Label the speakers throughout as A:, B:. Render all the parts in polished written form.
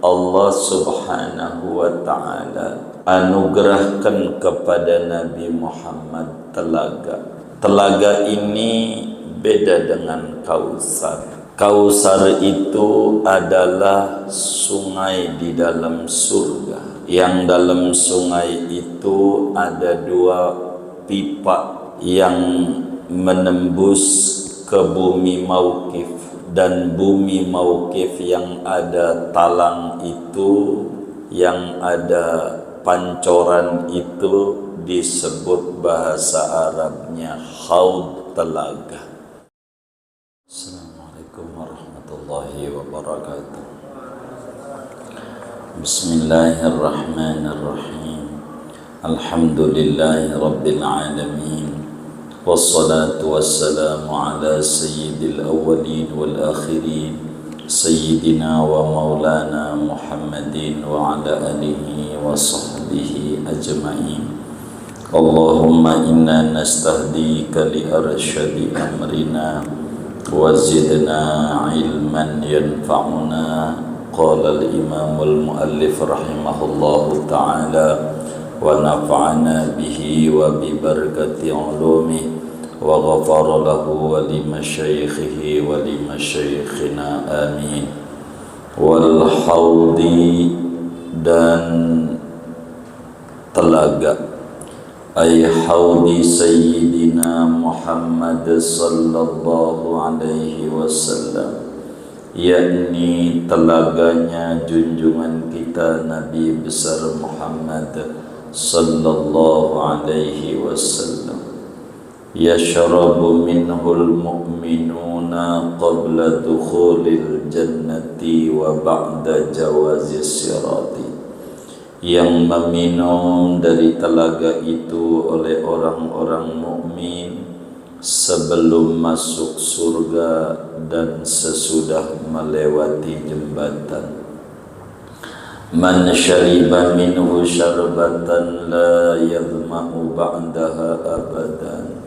A: Allah Subhanahu wa ta'ala anugerahkan kepada Nabi Muhammad telaga. Telaga ini beda dengan Kausar. Kausar itu adalah sungai di dalam surga. Yang dalam sungai itu ada 2 pipa yang menembus ke bumi Mauqif, dan bumi Mauqif yang ada talang itu, yang ada pancoran itu disebut bahasa Arabnya haud, telaga. Assalamualaikum warahmatullahi wabarakatuh. Bismillahirrahmanirrahim. Alhamdulillahi rabbil alamin. Wassalatu wassalamu ala sayyidil awwalin wal akhirin, sayyidina wa maulana Muhammadin wa ala alihi wa sahbihi ajma'in. Allahumma inna nastahdika li arsyadi amrina wa zidna ilman yanfa'una. Qala al-imam al-muallif rahimahullahu ta'ala wa nafa'ana bihi wa bi barakati ulumih wa ghafara lahu wa li masyaikhihi wa li masyaikhina amin. Wal haudi, dan telaga, ay haudi sayyidina Muhammad sallallahu alaihi wasallam, yakni telaganya junjungan kita Nabi besar Muhammad sallallahu alaihi wasallam. Yashrabu minhul mu'minuna qabla dukhulil jannati wa ba'da jawazis sirati. Yang meminum dari telaga itu oleh orang-orang mukmin sebelum masuk surga dan sesudah melewati jembatan. Man syariba minhu syarbatan la yadhma'u ba'daha abadan.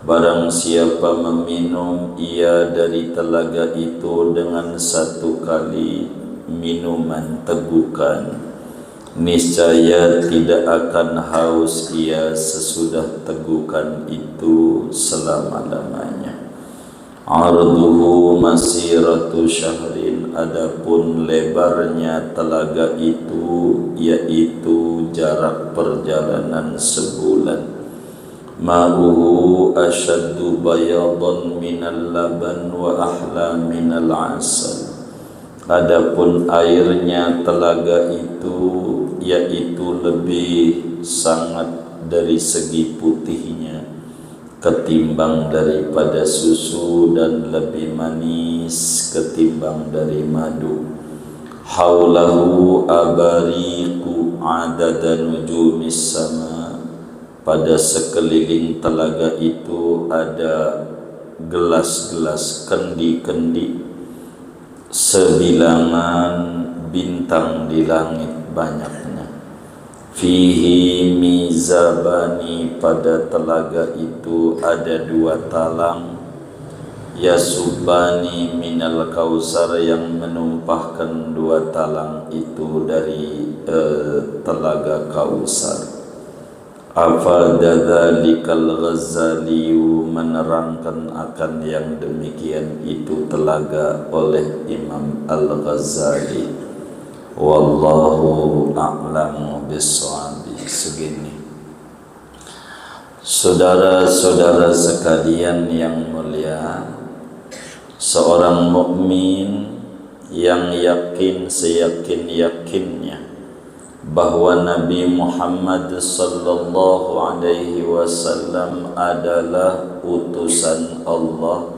A: Barang siapa meminum ia dari telaga itu dengan 1 kali minuman tegukan, niscaya tidak akan haus ia sesudah tegukan itu selama-lamanya. Arduhu masiratu syahrin, adapun lebarnya telaga itu yaitu jarak perjalanan sebulan. Ma'uhu asyaddu bayadan minal laban wa ahla minal asal. Adapun airnya telaga itu yaitu lebih sangat dari segi putihnya ketimbang daripada susu, dan lebih manis ketimbang dari madu. Haulahu abariku adadan nujumis sama. Pada sekeliling telaga itu ada gelas-gelas, kendi-kendi sebilangan bintang di langit banyaknya. Fihi mizabani, pada telaga itu ada 2 talang. Yasubani minal kausar, yang menumpahkan 2 talang itu dari telaga Kausar. Afada dzalikal Ghazaliyu, menerangkan akan yang demikian itu telaga oleh Imam Al-Ghazali. Wallahu a'lamu bisshabi. Segini, saudara-saudara sekalian yang mulia, seorang mukmin yang yakin seyakin-yakinnya bahwa Nabi Muhammad sallallahu alaihi wasallam adalah utusan Allah,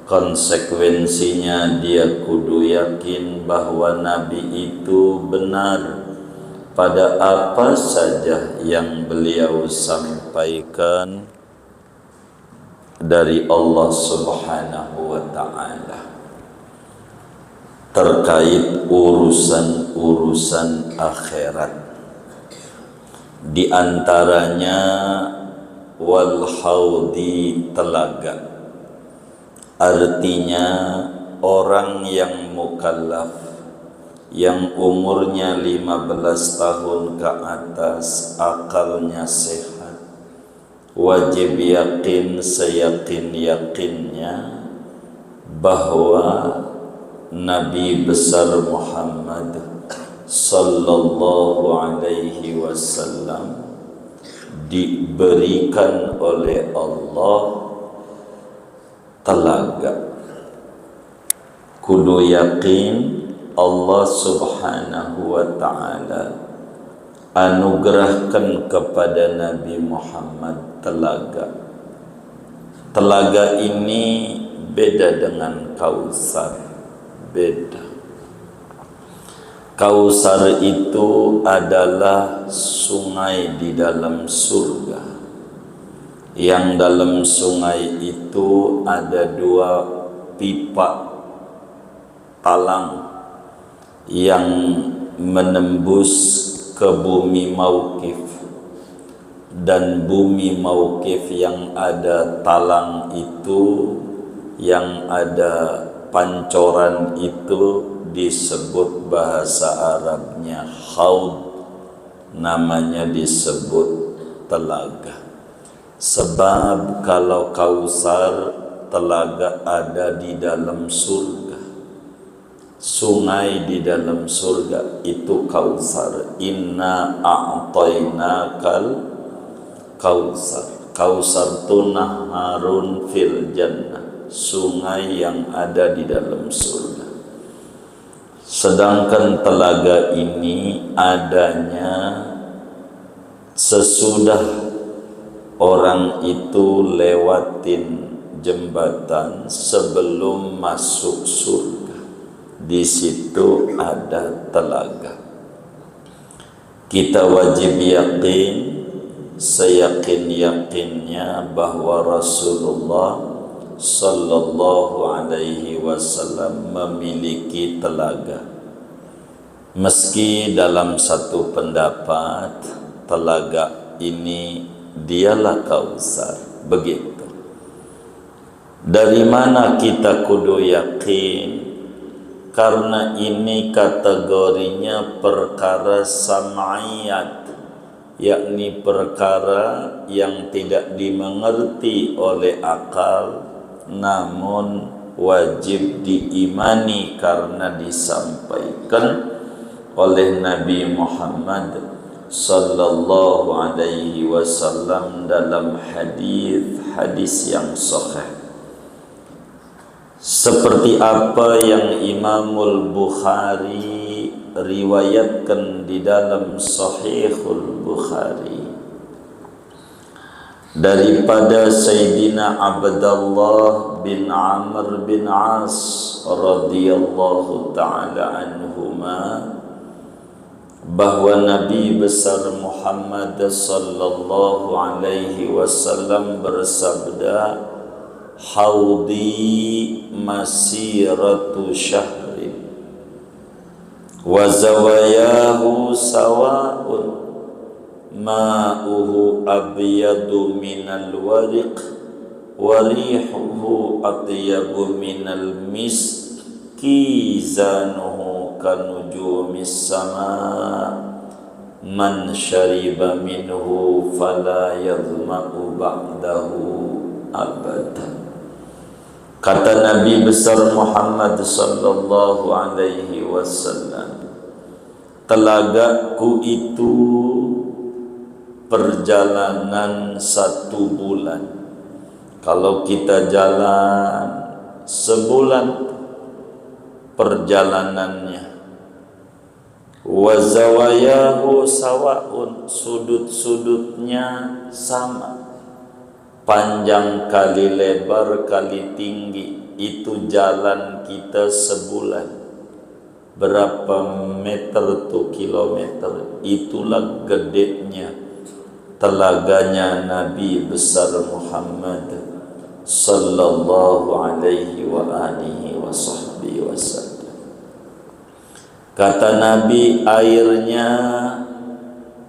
A: konsekuensinya dia kudu yakin bahwa Nabi itu benar pada apa saja yang beliau sampaikan dari Allah Subhanahu wa ta'ala terkait urusan-urusan akhirat. Di antaranya wal haudi, telaga. Artinya orang yang mukallaf yang umurnya 15 tahun ke atas, akalnya sehat, wajib yakin seyakin-yakinnya bahwa Nabi besar Muhammad sallallahu alaihi wasallam diberikan oleh Allah telaga. Kudu yakin Allah subhanahu wa ta'ala anugerahkan kepada Nabi Muhammad telaga. Telaga ini beda dengan Kausar. Beda. Kausar itu adalah sungai di dalam surga. Yang dalam sungai itu ada 2 pipa talang yang menembus ke bumi Mauqif, dan bumi Mauqif yang ada talang itu, yang ada pancoran itu disebut bahasa Arabnya haud, namanya disebut telaga. Sebab kalau Kausar, telaga ada di dalam surga, sungai di dalam surga, itu Kausar. Inna a'tainakal Kausar. Kausar itu naharun fil jannah, sungai yang ada di dalam surga. Sedangkan telaga ini adanya sesudah orang itu lewatin jembatan sebelum masuk surga. Di situ ada telaga. Kita wajib yakin seyakin-yakinnya bahwa Rasulullah sallallahu alaihi wasallam memiliki telaga. Meski dalam satu pendapat telaga ini dialah Kausar. Begitu. Dari mana kita kudu yakin? Karena ini kategorinya perkara sam'iyat, yakni perkara yang tidak dimengerti oleh akal, namun wajib diimani karena disampaikan oleh Nabi Muhammad sallallahu alaihi wasallam dalam hadis yang sahih. Seperti apa yang Imamul Bukhari riwayatkan di dalam Sahihul Bukhari daripada Sayyidina Abdullah bin Amr bin As radhiyallahu ta'ala anhuma, bahwa Nabi besar Muhammad sallallahu alaihi wasallam bersabda, haudi masiratu syahrin wa zawayahu sawa'un ma'uhu abyadu minal wariq wa rihuhu atyabu minal miski zanuhu kanujumis sama man syariba minhu fala yadhma'u ba'dahu abadan. Kata Nabi besar Muhammad sallallahu alaihi wasallam, telagaku itu perjalanan 1 bulan. Kalau kita jalan sebulan perjalanannya. Wa zawayahu sawa'un, sudut-sudutnya sama. Panjang kali lebar kali tinggi, itu jalan kita sebulan. Berapa meter tuh, kilometer? Itulah gedenya telaganya Nabi besar Muhammad sallallahu alaihi wa alihi wa sahbihi wasallam. Kata Nabi, airnya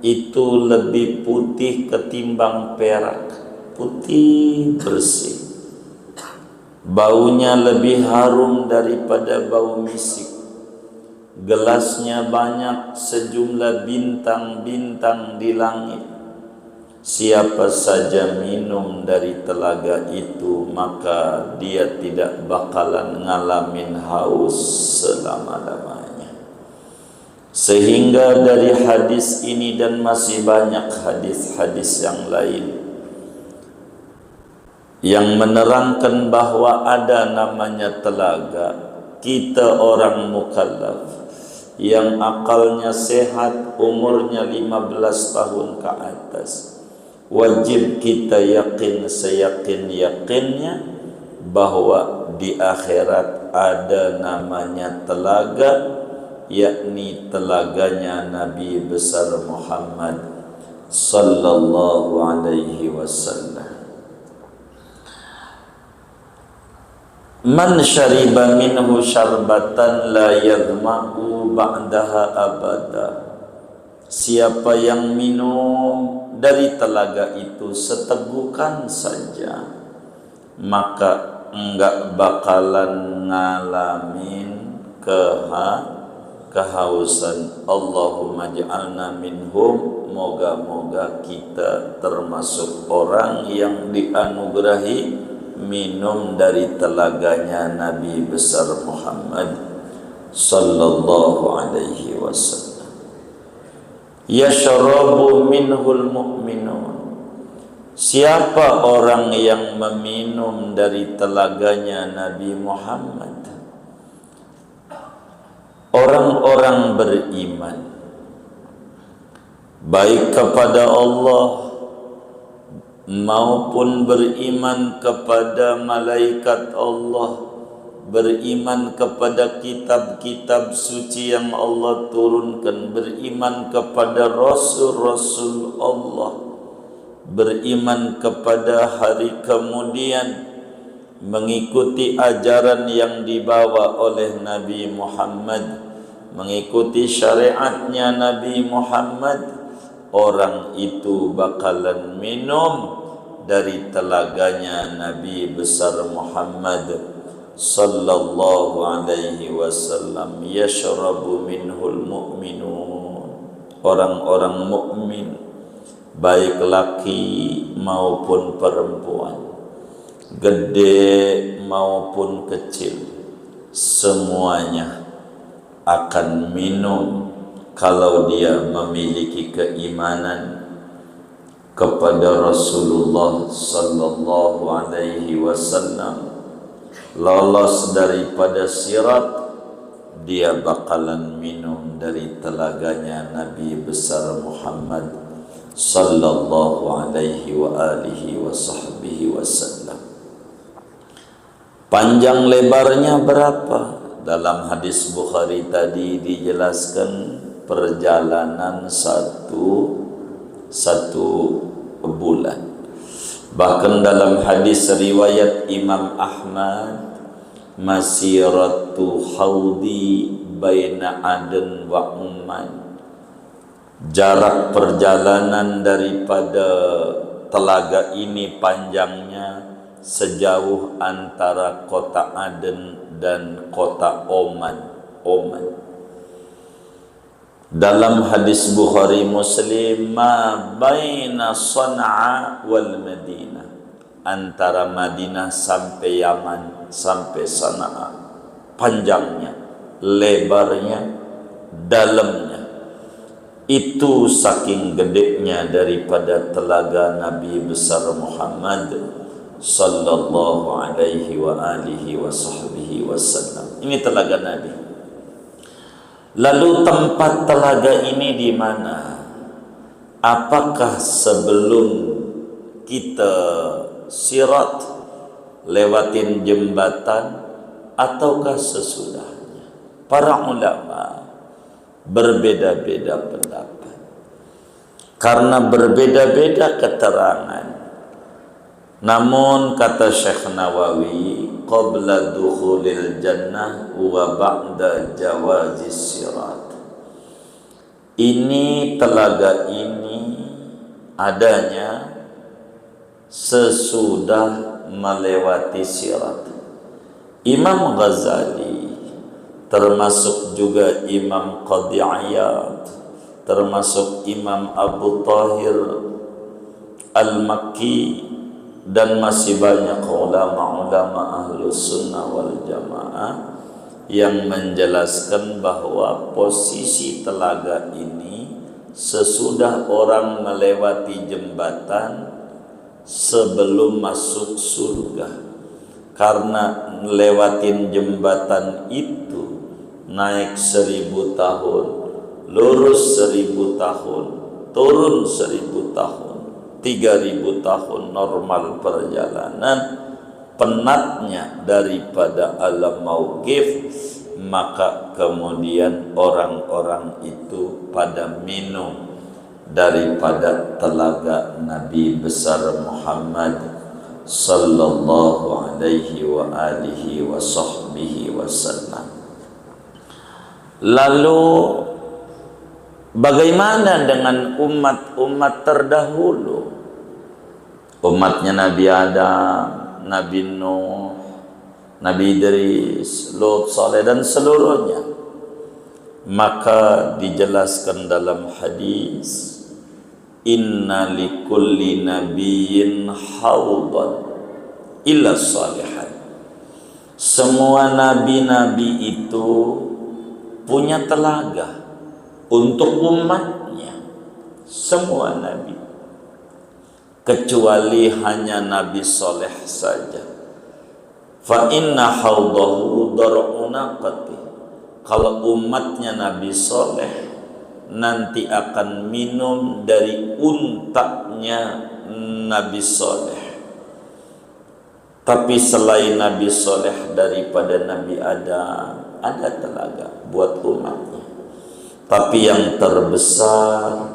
A: itu lebih putih ketimbang perak, putih bersih. Baunya lebih harum daripada bau misik, gelasnya banyak sejumlah bintang-bintang di langit. Siapa saja minum dari telaga itu, maka dia tidak bakalan ngalamin haus selama-lamanya. Sehingga dari hadis ini dan masih banyak hadis-hadis yang lain yang menerangkan bahwa ada namanya telaga, kita orang mukallaf yang akalnya sehat, umurnya 15 tahun ke atas, wajib kita yakin seyakin-yakinnya bahwa di akhirat ada namanya telaga, yakni telaganya Nabi besar Muhammad sallallahu alaihi wasallam. Man syariba minhu syarbatan la yadma'u ba'daha abada. Siapa yang minum dari telaga itu setegukan saja, maka enggak bakalan ngalamin kehausan. Allahumma ja'alna minhum. Moga-moga kita termasuk orang yang dianugerahi minum dari telaganya Nabi besar Muhammad sallallahu alaihi wasallam. Yashrabu minhul mu'minun. Siapa orang yang meminum dari telaganya Nabi Muhammad? Orang-orang beriman, baik kepada Allah maupun beriman kepada malaikat Allah, beriman kepada kitab-kitab suci yang Allah turunkan, beriman kepada rasul-rasul Allah, beriman kepada hari kemudian, mengikuti ajaran yang dibawa oleh Nabi Muhammad, mengikuti syariatnya Nabi Muhammad. Orang itu bakalan minum dari telaganya Nabi besar Muhammad sallallahu alaihi wasallam. Yashrabu minhul mu'minun. Orang-orang mukmin, baik laki maupun perempuan, gede maupun kecil, semuanya akan minum kalau dia memiliki keimanan kepada Rasulullah sallallahu alaihi wasallam, lolos daripada sirat, dia bakalan minum dari telaganya Nabi besar Muhammad sallallahu alaihi wa alihi wa sahbihi wasallam. Panjang lebarnya berapa? Dalam hadis Bukhari tadi dijelaskan perjalanan satu bulan. Bahkan dalam hadis riwayat Imam Ahmad, masiratu haudi baina Aden wa Umman, jarak perjalanan daripada telaga ini panjangnya sejauh antara kota Aden dan kota Oman. Dalam hadis Bukhari Muslim, ma baina Sana'a wal Madinah, antara Madinah sampai Yaman sampai Sana'a, panjangnya, lebarnya, dalamnya, itu saking gedenya daripada telaga Nabi besar Muhammad sallallahu alaihi wa alihi wa sahbihi wasallam. Ini telaga Nabi. Lalu tempat telaga ini di mana? Apakah sebelum kita sirat lewatin jembatan ataukah sesudahnya? Para ulama berbeda-beda pendapat karena berbeda-beda keterangan. Namun kata Syekh Nawawi, qabla dukhulil jannah wa ba'da jawazis sirat. Ini telaga ini adanya sesudah melewati sirat. Imam Ghazali termasuk juga Imam Qadhi Iyad, termasuk Imam Abu Tahir Al-Makki, dan masih banyak ulama-ulama Ahlus Sunnah wal Jamaah yang menjelaskan bahwa posisi telaga ini sesudah orang melewati jembatan sebelum masuk surga, karena lewatin jembatan itu naik 1000 tahun, lurus 1000 tahun, turun 1000 tahun, 3000 tahun normal perjalanan, penatnya daripada alam mauqif. Maka kemudian orang-orang itu pada minum daripada telaga Nabi besar Muhammad sallallahu alaihi wa alihi wa sahbihi wasallam. Lalu bagaimana dengan umat-umat terdahulu? Umatnya Nabi Adam, Nabi Nuh, Nabi Idris, Lut, Saleh, dan seluruhnya. Maka dijelaskan dalam hadis, inna likulli nabiyyin haudan illa salihan. Semua nabi-nabi itu punya telaga untuk umatnya, semua nabi, kecuali hanya Nabi Saleh saja. Fa inna haudahu dar'u naqati. Kalau umatnya Nabi Saleh nanti akan minum dari untanya Nabi Saleh. Tapi selain Nabi Saleh daripada Nabi Adam, ada telaga buat umatnya. Tapi yang terbesar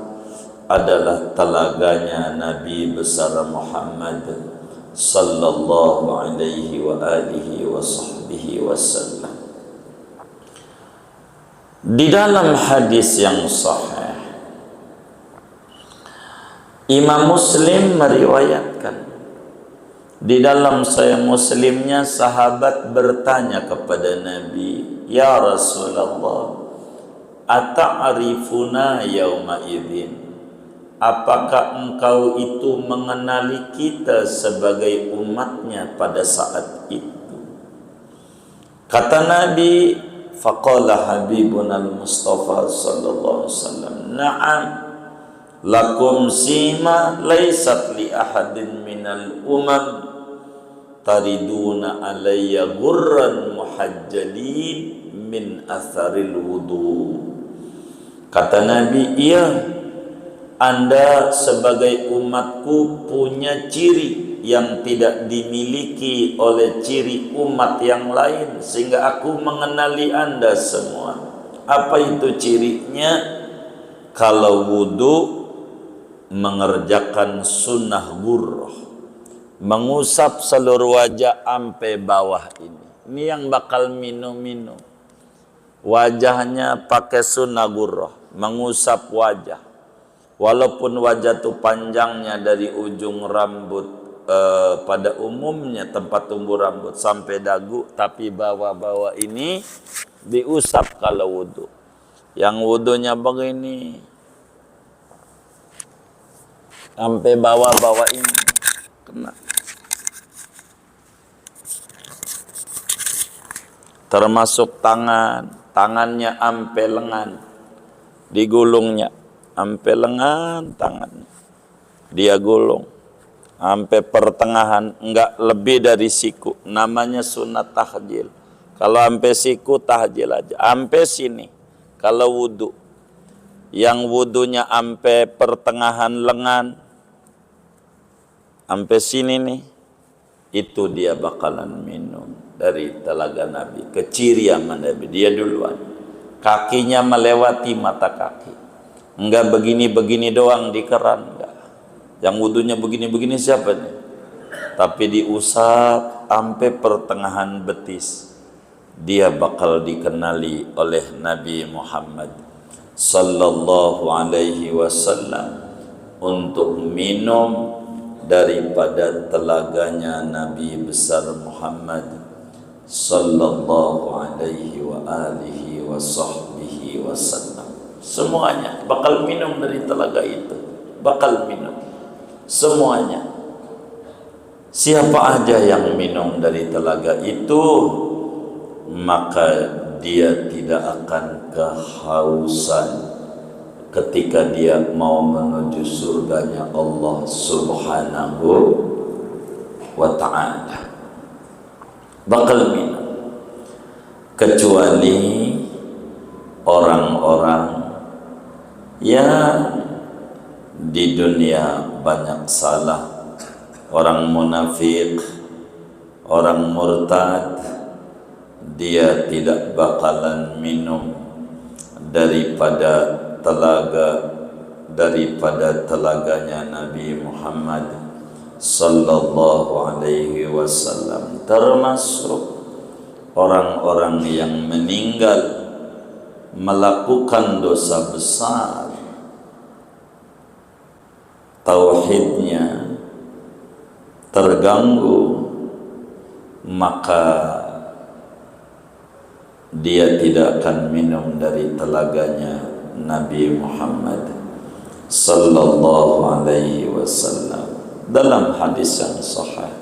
A: adalah telaganya Nabi besar Muhammad sallallahu alaihi wa alihi wa sahbihi wasallam. Di dalam hadis yang sahih, Imam Muslim meriwayatkan, di dalam Sahih Muslimnya sahabat bertanya kepada Nabi, ya Rasulullah, ata'rifuna yauma idzin? Apakah engkau itu mengenali kita sebagai umatnya pada saat itu? Kata Nabi, faqala habibuna al-Mustafa sallallahu alaihi wasallam, na'am, lakum sima laysat li ahadin minal umam tariduna alayya ghurran muhajjalin min atharil wudu. Kata Nabi, iya, Anda sebagai umatku punya ciri yang tidak dimiliki oleh ciri umat yang lain, sehingga aku mengenali Anda semua. Apa itu cirinya? Kalau wudu, mengerjakan sunnah gurrah, mengusap seluruh wajah sampai bawah ini. Ini yang bakal minum-minum. Wajahnya pakai sunnah gurrah, mengusap wajah. Walaupun wajah itu panjangnya dari ujung rambut pada umumnya tempat tumbuh rambut sampai dagu, tapi bawah-bawah ini diusap kalau wudu. Yang wudunya begini sampai bawah-bawah ini kena. Termasuk tangannya sampai lengan, digulungnya sampai lengan tangan, dia gulung sampai pertengahan, enggak lebih dari siku. Namanya sunat tahjil. Kalau sampai siku tahjil aja, sampai sini kalau wudu. Yang wudunya sampai pertengahan lengan, sampai sini nih, itu dia bakalan minum dari telaga Nabi. Kecirian Nabi, dia duluan. Kakinya melewati mata kaki. Enggak begini-begini doang di keran, enggak. Yang wudunya begini-begini siapa nih? Tapi diusap sampai pertengahan betis. Dia bakal dikenali oleh Nabi Muhammad sallallahu alaihi wasallam untuk minum daripada telaganya Nabi besar Muhammad sallallahu alaihi wa alihi wa sahbihi wasallam. Semuanya bakal minum dari telaga itu, bakal minum semuanya. Siapa aja yang minum dari telaga itu, maka dia tidak akan kehausan ketika dia mau menuju surganya Allah Subhanahu wa ta'ala. Bakal minum, kecuali orang-orang yang di dunia banyak salah, orang munafik, orang murtad, dia tidak bakalan minum daripada telaganya Nabi Muhammad sallallahu alaihi wasallam, termasuk orang-orang yang meninggal melakukan dosa besar, tauhidnya terganggu, maka dia tidak akan minum dari telaganya Nabi Muhammad sallallahu alaihi wasallam. Dalam hadis yang sahih,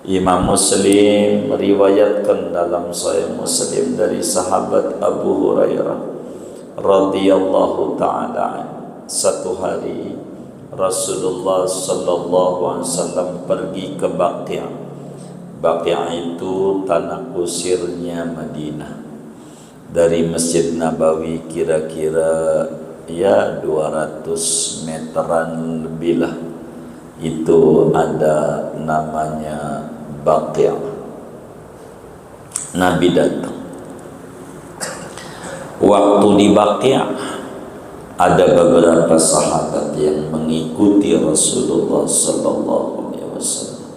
A: Imam Muslim meriwayatkan dalam Sahih Muslim dari sahabat Abu Hurairah radhiyallahu taala, satu hari Rasulullah sallallahu alaihi wasallam pergi ke Baqi'. Baqi' itu tanah kusirnya Madinah. Dari Masjid Nabawi kira-kira ya 200 meteran lebih lah, itu ada namanya Baqi'. Nabi datang. Waktu di Baqi' ada beberapa sahabat yang mengikuti Rasulullah sallallahu alaihi wasallam.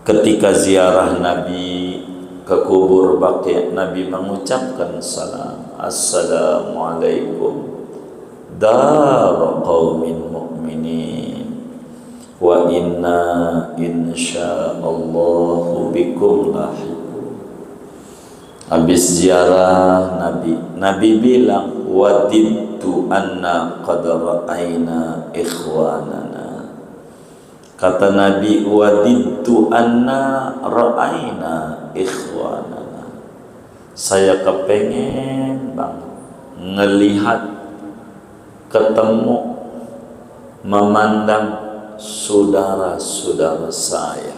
A: Ketika ziarah Nabi ke kubur Baqi', Nabi mengucapkan salam, assalamualaikum dar qaumin mu'minin wa inna insyaallahu bikum lahiqun. Habis ziarah Nabi bilang, wadidtu anna qad ra'ayna ikhwanana. Kata Nabi, wadidtu anna ra'ayna ikhwanana. Saya kepengen banget ngelihat, ketemu, memandang saudara-saudara saya.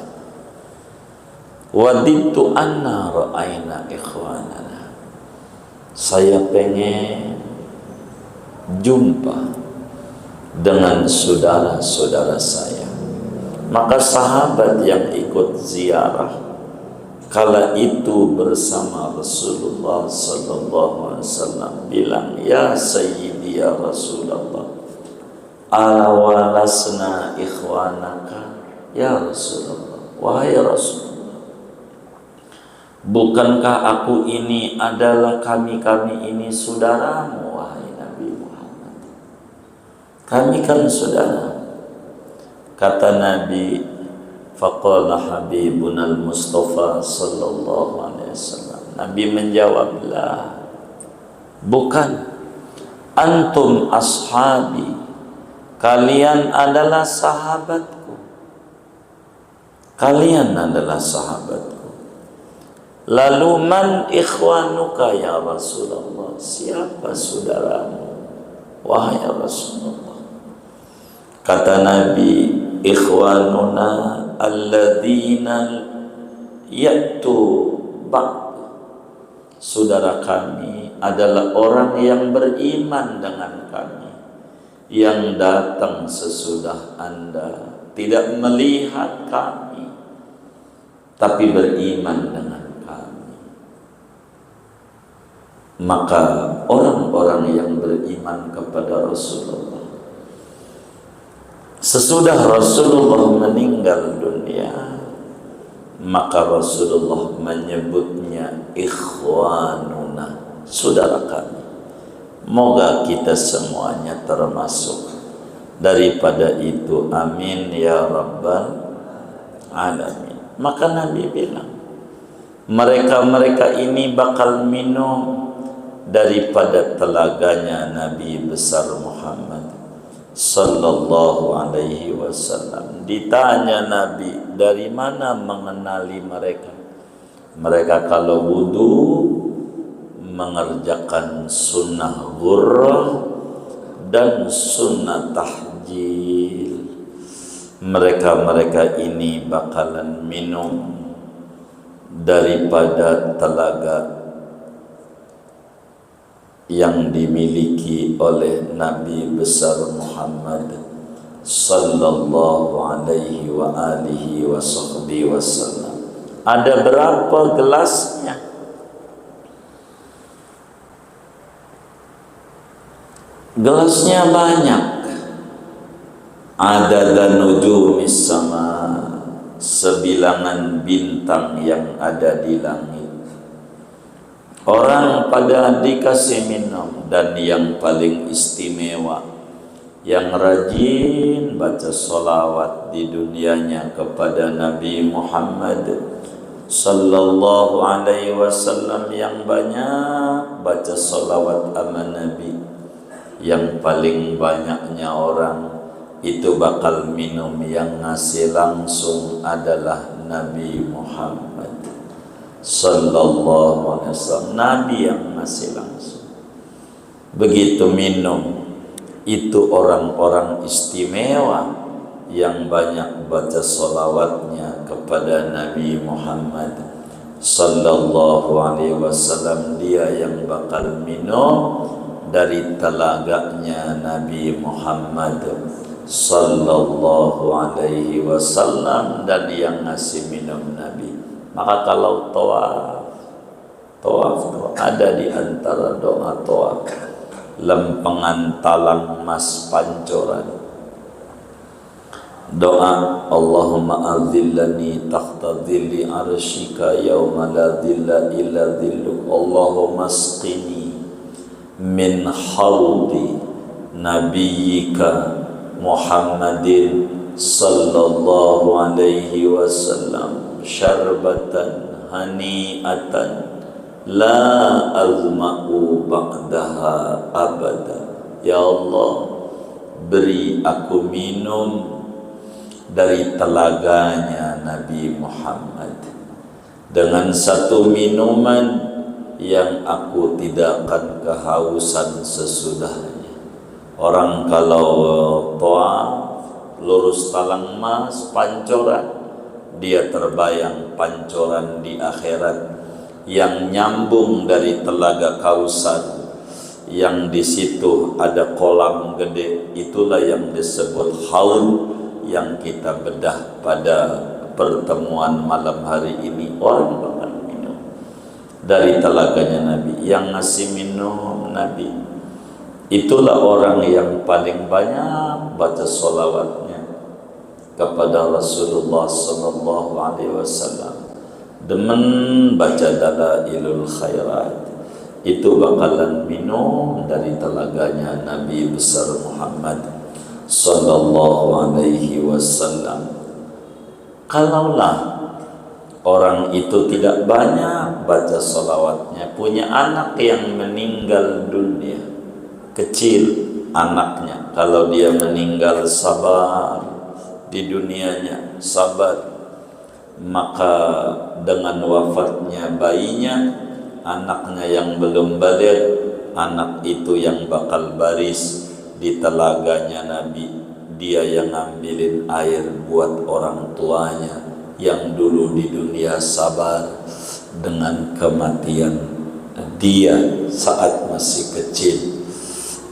A: Wadidtu anna ra'ayna ikhwanana. Saya pengen jumpa dengan saudara-saudara saya. Maka sahabat yang ikut ziarah kala itu bersama Rasulullah sallallahu alaihi wasallam bilang, ya sayyidi ya Rasulullah, awalasna ikhwanaka ya Rasulullah. Wahai Rasulullah, bukankah aku ini adalah kami ini saudaramu, wahai Nabi Muhammad? Kami kan saudara. Kata Nabi, faqala habibuna al-Mustafa sallallahu alaihi wasallam. Nabi menjawab, la, bukan. Antum ashabi, kalian adalah sahabatku. Kalian adalah sahabatku. Lalu man ikhwanuka ya Rasulullah? Siapa saudaramu, wahai Rasulullah? Kata Nabi, ikhwanuna alladzina ya'tu ba'd. Saudara kami adalah orang yang beriman dengan kami, yang datang sesudah Anda, tidak melihat kami, tapi beriman dengan kami. Maka orang-orang yang beriman kepada Rasulullah, sesudah Rasulullah meninggal dunia, maka Rasulullah menyebutnya ikhwanuna, saudara kami. Moga kita semuanya termasuk daripada itu, amin ya rabbal alamin. Maka Nabi bilang, Mereka-mereka ini bakal minum daripada telaganya Nabi besar Muhammad sallallahu alaihi wasallam. Ditanya Nabi, dari mana mengenali mereka? Mereka kalau wudu mengerjakan sunnah ghurrah dan sunnah tahjil. Mereka-mereka ini bakalan minum daripada telaga yang dimiliki oleh Nabi besar Muhammad sallallahu alaihi wa alihi wa sahbihi wasallam. Ada berapa gelasnya? Gelasnya banyak. Ada dan nujumis sama, sebilangan bintang yang ada di langit. Orang pada dikasih minum, dan yang paling istimewa, yang rajin baca solawat di dunianya kepada Nabi Muhammad sallallahu alaihi wasallam, yang banyak baca solawat sama Nabi, yang paling banyaknya orang itu bakal minum, yang ngasih langsung adalah Nabi Muhammad sallallahu alaihi wasallam. Nabi yang ngasih langsung. Begitu minum, itu orang-orang istimewa yang banyak baca solawatnya kepada Nabi Muhammad sallallahu alaihi wasallam. Dia yang bakal minum dari telaganya Nabi Muhammad sallallahu alaihi wasallam, dan yang ngasih minum Nabi. Maka kalau tawaf ada di antara doa tawaf, lempengan talang mas pancoran, doa Allahumma adzillani tahta dhilli arsyika yawma la dhilla illa dhilluk, Allahumma asqini min hawdi nabiyyika Muhammadin sallallahu alaihi wasallam syarbatan hani'atan la azma'u ba'daha abada. Ya Allah, beri aku minum dari telaganya Nabi Muhammad dengan satu minuman yang aku tidak akan kehausan sesudahnya. Orang kalau tawaf lurus talang mas pancoran, dia terbayang pancoran di akhirat yang nyambung dari telaga Kausar, yang di situ ada kolam gede. Itulah yang disebut haul, yang kita bedah pada pertemuan malam hari ini. Orang bakal minum dari telaganya Nabi. Yang ngasih minum Nabi, itulah orang yang paling banyak baca solawatnya kepada Rasulullah sallallahu alaihi wasallam. Demen baca dalailul khairat, itu bakalan minum dari telaganya Nabi besar Muhammad sallallahu alaihi wasallam. Kalaulah orang itu tidak banyak baca solawatnya, punya anak yang meninggal dunia, kecil anaknya, kalau dia meninggal sabar di dunianya, sabar, maka dengan wafatnya bayinya, anaknya yang belum balik, anak itu yang bakal baris di telaganya Nabi. Dia yang ngambilin air buat orang tuanya yang dulu di dunia sabar dengan kematian dia saat masih kecil.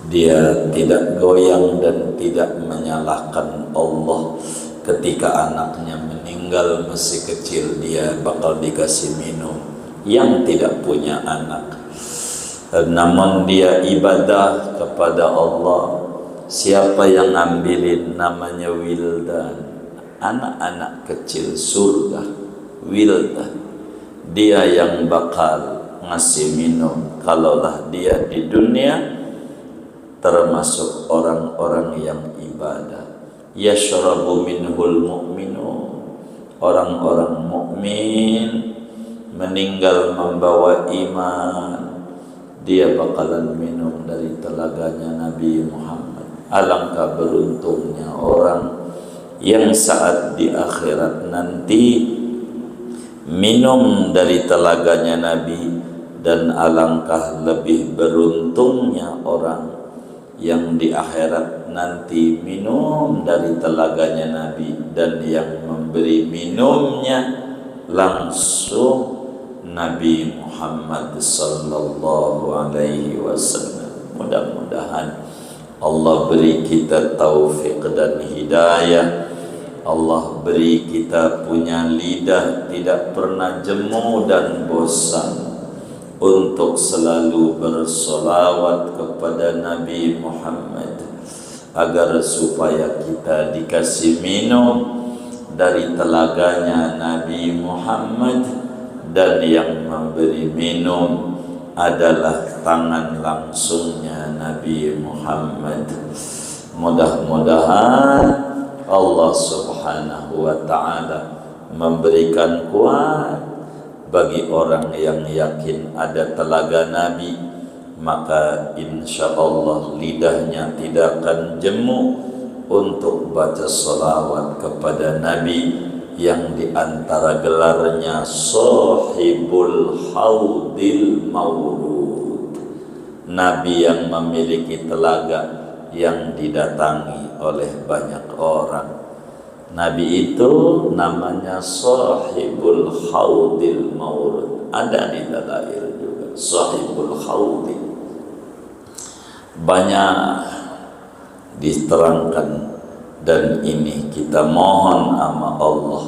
A: Dia tidak goyang dan tidak menyalahkan Allah. Ketika anaknya meninggal masih kecil, dia bakal dikasih minum. Yang tidak punya anak, namun dia ibadah kepada Allah, siapa yang ngambilin namanya wildan, anak-anak kecil surga, wildan. Dia yang bakal ngasih minum kalaulah dia di dunia termasuk orang-orang yang ibadah. Yashrabu minhul mu'minun, orang-orang mukmin meninggal membawa iman, dia bakalan minum dari telaganya Nabi Muhammad. Alangkah beruntungnya orang yang saat di akhirat nanti minum dari telaganya Nabi, dan alangkah lebih beruntungnya orang yang di akhirat nanti minum dari telaganya Nabi dan yang memberi minumnya langsung Nabi Muhammad sallallahu alaihi wasallam. Mudah-mudahan Allah beri kita taufik dan hidayah. Allah beri kita punya lidah tidak pernah jemu dan bosan untuk selalu bersolawat kepada Nabi Muhammad, agar supaya kita dikasih minum dari telaganya Nabi Muhammad, dan yang memberi minum adalah tangan langsungnya Nabi Muhammad. Mudah-mudahan Allah subhanahu wa ta'ala memberikan kuat bagi orang yang yakin ada telaga Nabi, maka insya Allah lidahnya tidak akan jemu untuk baca salawat kepada Nabi yang diantara gelarnya Sahibul Haudil Maurud, Nabi yang memiliki telaga yang didatangi oleh banyak orang. Nabi itu namanya Sahibul Haudil Maurud. Ada di Dalail juga Sahibul Haudil. Banyak diterangkan, dan ini kita mohon sama Allah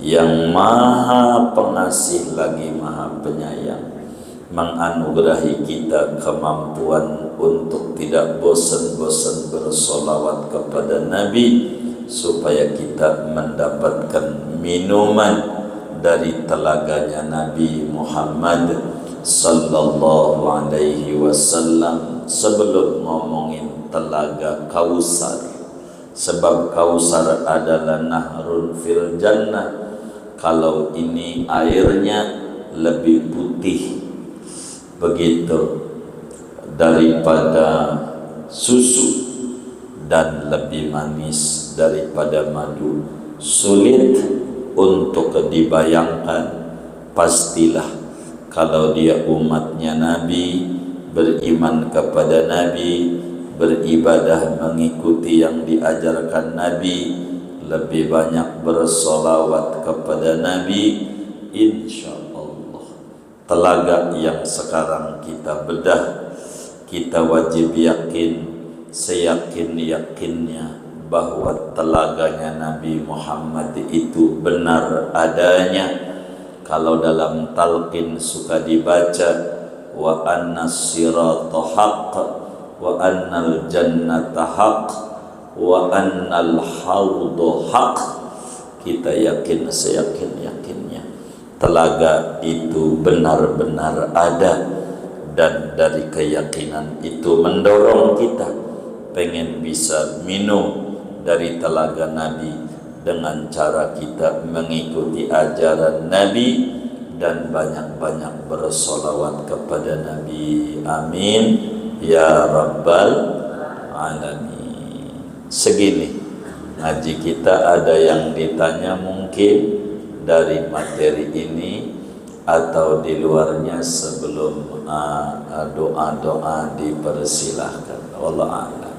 A: yang maha pengasih lagi maha penyayang, menganugerahi kita kemampuan untuk tidak bosan-bosan bersolawat kepada Nabi, supaya kita mendapatkan minuman dari telaganya Nabi Muhammad sallallahu alaihi wasallam. Sebelum ngomongin telaga Kausar, sebab Kausar adalah nahrun fil jannah, kalau ini airnya lebih putih begitu daripada susu dan lebih manis daripada madu. Sulit untuk dibayangkan. Pastilah kalau dia umatnya Nabi, beriman kepada Nabi, beribadah mengikuti yang diajarkan Nabi, lebih banyak bersolawat kepada Nabi, insya Allah telaga yang sekarang kita bedah, kita wajib yakin, seyakin-yakinnya bahwa telaganya Nabi Muhammad itu benar adanya. Kalau dalam talqin suka dibaca wa anna sirata haqq wa annal jannata haqq wa annal hawdu haqq, kita yakin seyakin-yakinnya telaga itu benar-benar ada, dan dari keyakinan itu mendorong kita pengen bisa minum dari telaga Nabi dengan cara kita mengikuti ajaran Nabi dan banyak-banyak bersolawat kepada Nabi. Amin ya rabbal alamin. Segini ngaji kita, ada yang ditanya mungkin dari materi ini atau di luarnya, sebelum doa-doa dipersilahkan. Wallahu a'lam.